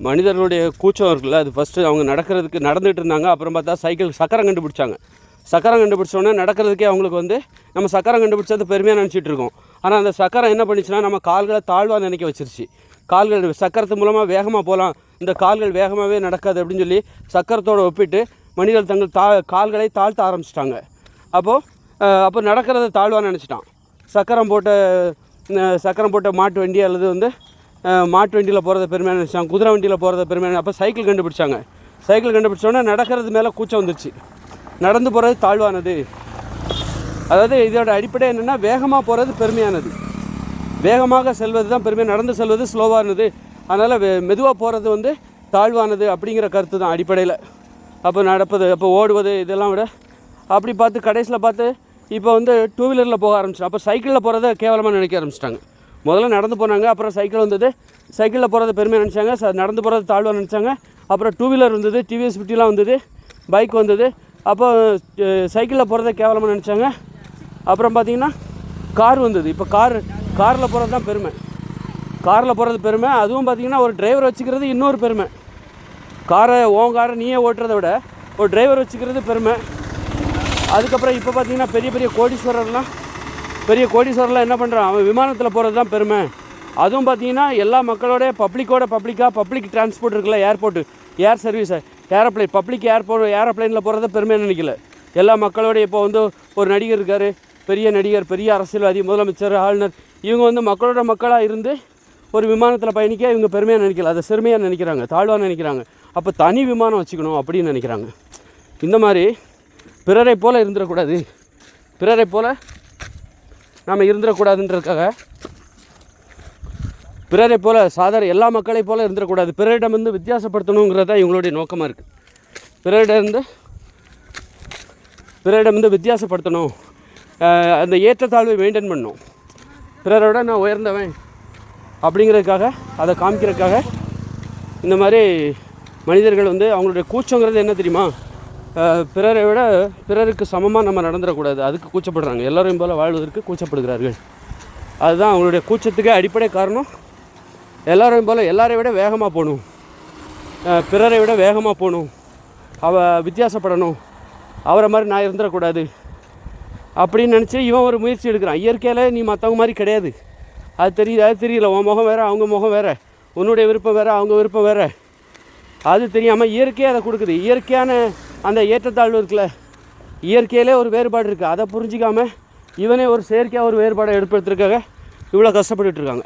மனிதர்களுடைய கூச்சம் இருக்குல்ல, அது ஃபஸ்ட்டு அவங்க நடந்துகிட்டு இருந்தாங்க. அப்புறம் பார்த்தா சக்கரம் கண்டுபிடிச்சாங்க. சக்கரம் கண்டுபிடிச்சோன்னே நடக்கிறதுக்கே அவங்களுக்கு வந்து நம்ம சக்கரம் கண்டுபிடிச்சது பெருமையாக நினச்சிட்டு இருக்கோம். ஆனால் அந்த சக்கரம் என்ன பண்ணிச்சுன்னா நம்ம கால்களை தாழ்வாக நினைக்க வச்சிருச்சு. கால்கள் சக்கரத்து மூலமாக வேகமாக போகலாம், இந்த கால்கள் வேகமாகவே நடக்காது அப்படின்னு சொல்லி சக்கரத்தோடு ஒப்பிட்டு மனிதர்கள் தங்கள் கால்களை தாழ்த்த ஆரம்பிச்சிட்டாங்க. அப்போ நடக்கிறத தாழ்வாக நினச்சிட்டான். சக்கரம் போட்ட மாட்டு வண்டி அல்லது வந்து மாட்டு வண்டியில் போகிறத பெருமையாக நினச்சாங்க, குதிரை வண்டியில் போகிறத பெருமையாக. அப்போ சைக்கிள் கண்டுபிடிச்சாங்க. சைக்கிள் கண்டுபிடிச்சோன்னே நடக்கிறது மேலே கூச்சம் வந்துச்சு, நடந்து போகிறது தாழ்வானது. அதாவது இதோட அடிப்படை என்னென்னா வேகமாக போகிறது பெருமையானது, வேகமாக செல்வது தான் பெருமை, நடந்து செல்வது ஸ்லோவானது. அதனால் மெதுவாக போகிறது வந்து தாழ்வானது அப்படிங்கிற கருத்து தான் அடிப்படையில். அப்போ ஓடுவது இதெல்லாம் விட அப்படி பார்த்து கடைசியில் பார்த்து இப்போ வந்து டூ வீலரில் போக ஆரம்பிச்சிட்டாங்க. அப்போ சைக்கிளில் போகிறத கேவலமாக நினைக்க ஆரம்பிச்சிட்டாங்க. முதல்ல நடந்து போனாங்க, அப்புறம் சைக்கிள் வந்தது, சைக்கிளில் போகிறது பெருமையாக நினச்சாங்க, நடந்து போகிறது தாழ்வாக நினச்சாங்க. அப்புறம் டூ வீலர் வந்தது, டிவிஎஸ் 50 வந்தது, பைக் வந்தது. அப்போ சைக்கிளில் போகிறத கேவலமாக நினச்சாங்க. அப்புறம் பார்த்திங்கன்னா கார் வந்தது. இப்போ காரில் போகிறது தான் பெருமை, காரில் போகிறது பெருமை. அதுவும் பார்த்திங்கன்னா ஒரு டிரைவர் வச்சுக்கிறது இன்னொரு பெருமை. காரை நீயே ஓட்டுறதை விட ஒரு டிரைவர் வச்சுக்கிறது பெருமை. அதுக்கப்புறம் இப்போ பார்த்திங்கன்னா பெரிய கோடீஸ்வரர்லாம் என்ன பண்ணுறான், அவன் விமானத்தில் போகிறது தான் பெருமை. அதுவும் பார்த்திங்கன்னா எல்லா மக்களோட பப்ளிக் டிரான்ஸ்போர்ட் இருக்குல்ல, ஏர் சர்வீஸ், ஏரோப்ளைன், பப்ளிக் ஏரோப்ளைனில் போகிறத பெருமையாக நினைக்கல. எல்லா மக்களோட இப்போ வந்து ஒரு நடிகர் இருக்கார், பெரிய நடிகர், பெரிய அரசியல்வாதி, முதலமைச்சர், ஆளுநர், இவங்க வந்து மக்களாக இருந்து ஒரு விமானத்தில் பயணிக்க இவங்க பெருமையாக நினைக்கல, அதை சிறுமையாக நினைக்கிறாங்க, தாழ்வாக நினைக்கிறாங்க. அப்போ தனி விமானம் வச்சுக்கணும் அப்படின்னு நினைக்கிறாங்க. இந்த மாதிரி பிறரை போல் இருந்துடக்கூடாது, பிறரை போல் நாம் இருந்துடக்கூடாதுன்றதுக்காக, பிறரை போல் எல்லா மக்களை போல் இருந்துடக்கூடாது, பிறரிடமிருந்து வித்தியாசப்படுத்தணுங்கிறது தான் இவங்களுடைய நோக்கமாக இருக்குது. பிறரிடமிருந்து வித்தியாசப்படுத்தணும், அந்த ஏற்றத்தாழ்வை மெயின்டைன் பண்ணணும், பிறரோட நான் உயர்ந்தவன் அப்படிங்கிறதுக்காக, அதை காமிக்கிறதுக்காக இந்த மாதிரி மனிதர்கள் வந்து அவங்களுடைய கூச்சங்கிறது என்ன தெரியுமா, பிறரை விட பிறருக்கு சமமாக நம்ம நடந்துடக்கூடாது, அதுக்கு கூச்சப்படுறாங்க. எல்லோரையும் போல் வாழ்வதற்கு கூச்சப்படுகிறார்கள். அதுதான் அவங்களுடைய கூச்சத்துக்கு அடிப்படை காரணம். எல்லோரையும் போல் எல்லாரை விட வேகமாக போகணும், பிறரை விட வேகமாக போகணும், வித்தியாசப்படணும், அவரை மாதிரி நான் இருந்துடக்கூடாது அப்படின்னு நினச்சி இவன் ஒரு முயற்சி எடுக்கிறான். இயற்கையில் நீ மற்றவங்க மாதிரி கிடையாது, அது தெரியல. உன் முகம் வேறு, அவங்க முகம் வேறு, உன்னுடைய விருப்பம் வேறு, அவங்க விருப்பம் வேறு, அது தெரியாமல் இயற்கையே அதை கொடுக்குது. இயற்கையான அந்த ஏற்றத்தாழ்வு இருக்குல்ல, இயற்கையிலே ஒரு வேறுபாடு இருக்குது, அதை புரிஞ்சிக்காமல் இவனே ஒரு செயற்கையாக ஒரு வேறுபாடை ஏற்படுத்துறதுக்காக இவ்வளோ கஷ்டப்பட்டுருக்காங்க.